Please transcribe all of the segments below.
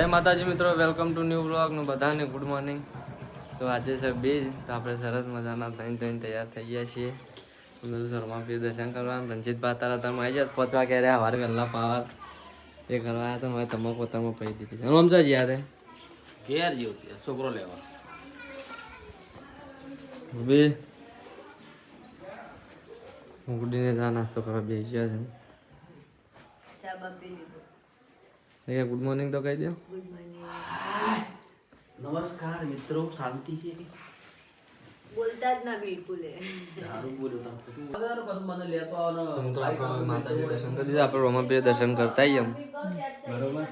જય માતાજી મિત્રો, વેલકમ ટુ ન્યૂ બ્લોગ નું બધાને ગુડ મોર્નિંગ. તો આજે છે બીજ, તો આપણે સરસ મજાના થઈને તૈયાર થઈ ગયા છીએ. શર્મા પીર દર્શન કરવા રણજીત બાતારા તમે આવી જાત પહોંચવા ક્યારે સવારે વહેલા પાવર એ કરવા તો મેં તમે પોતામાં પહી દીધી સમજો જ યાદ ઘેર જેવું છોકરો લેવા બે ઉડીને જા નાસ્તો કરવા બેસી ગયા છે. ગુડ મોર્નિંગ તો કહી દો. નમસ્કાર મિત્રો, શાંતિ છે? બોલતા જ ના બિલકુલ સારું બોલ્યો તમે પછી મને લેતો આવો મિત્રો આપણે માતાજી દર્શન કરી દીધા, આપણે રોમાપીર દર્શન કરતા આવીએ એમ બરોબર.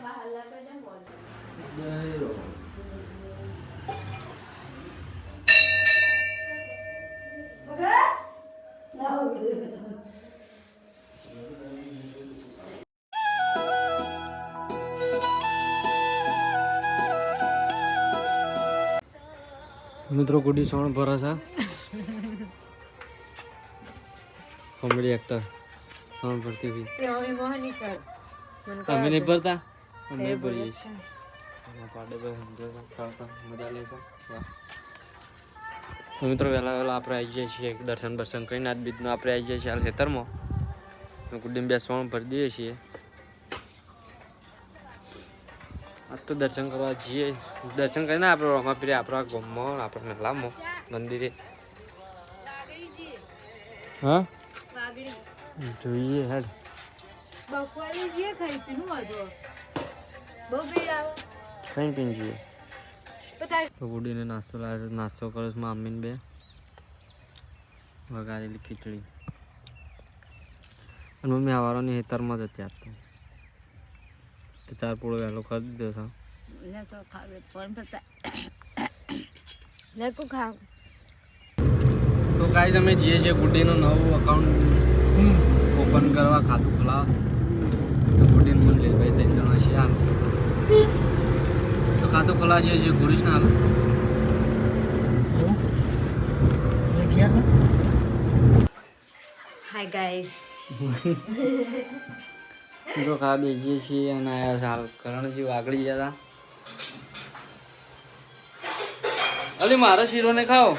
મિત્રો ગુડી સોણ ભરોસા કોમેડી એક્ટર સોણ ભરતી हुई અમે નહીં ભરતા અમે નહીં ભરીએ પાડે મજા લે છે. મિત્રો વહેલા વહેલા આપણે આવી જઈએ છીએ દર્શન બર્શન કરીને આજ બીજનું આપણે આવી જઈએ છીએ હાલ ખેતરમાં ગુડીને બે સોણ ભરી દઈએ છીએ. આજ તો દર્શન કરવા જઈએ, દર્શન કરીને આપણે રોમાપીરે આપણા ગામમાં આપણે મેલામાં મંદિરે હા જોઈએ હેડ કઈ કઈ જઈએ. તો ગુડીને નાસ્તો લાવે, નાસ્તો કરો છો મમ્મીને બે વઘારેલી ખીચડી અને મમ્મી આવારોની હેતરમાં જ હતી આજ તો ચાર પોળો વહેલો કરી દીધો છે. તો કાંઈ તમે જઈએ છીએ ગુડીનું નવું અકાઉન્ટ ઓપન કરવા, ખાતું ખોલાવા. તો ગુડીને મને લે ભાઈ 3 જણા છે હાલ તો ખાતું ખોલાવા જઈએ છીએ ગુરીશ ના હાલ હાય ગાઈસ તો ખાવા બેસીએ છીએ અને આયા હાલ કરણજી વાગડી ગયા હતા. અલી મારો શીરો ને ખાઓ.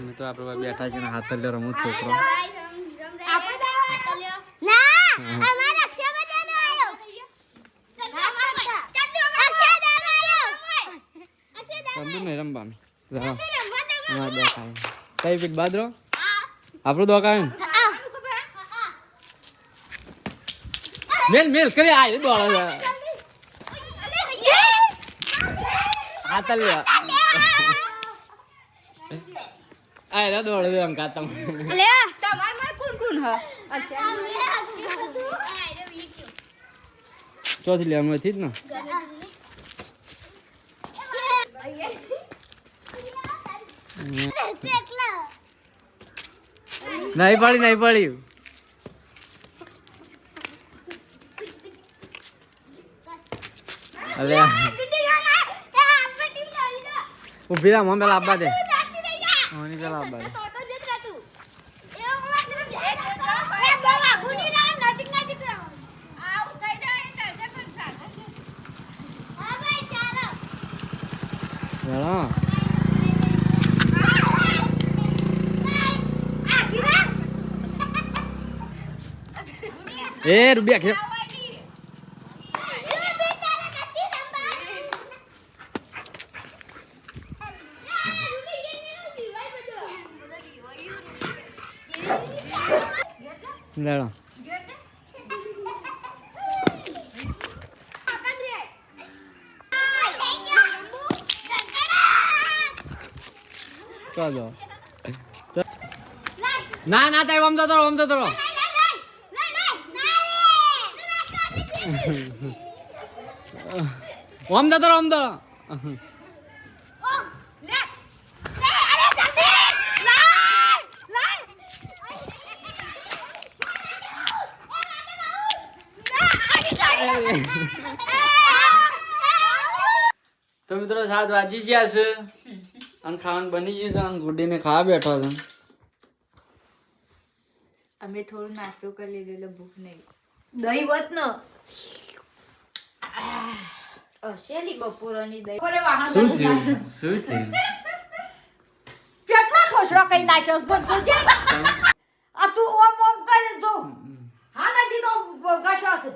મિત્રો આપણે બેઠા છે ને હાથ લે રમું છોકરો રમવાનું કઈ પીટ બાદરો આપણું દોકાન મેલ મેલ કરી આ દોડે હાથ લે આ રે દોડે એમ કાતમ લે તમાર માં કોણ કોણ હ ચોથી લે અમથી જ ને નહીં પડી અલે ઉભી રામ પેલા આપવા દે પેલા આપવા દે એ રૂપિયા ખેલ લેડો ચાલો ના ના તારે ઓમ જતો રહો ઓમ જતો રહો તો મિત્રો 7 વાગી ગયા છે અને ખાવાનું બની ગયું છે અને ગુડીને ખાવા બેઠો છે. અમે થોડું નાસ્તો કરી લીધો એટલે ભૂખ નહીં. દહીં વત ન હશેલી બપોરની દહીં. બપોરે વાહન શું દહીં થયું નાખ્યું. શું થયું કેટલો ઠોસરો કઈ નાખ્યો છે? બધું છે. આ તું ઓમ ઓમ કરે જો. હા નજી નો ઘસો છે.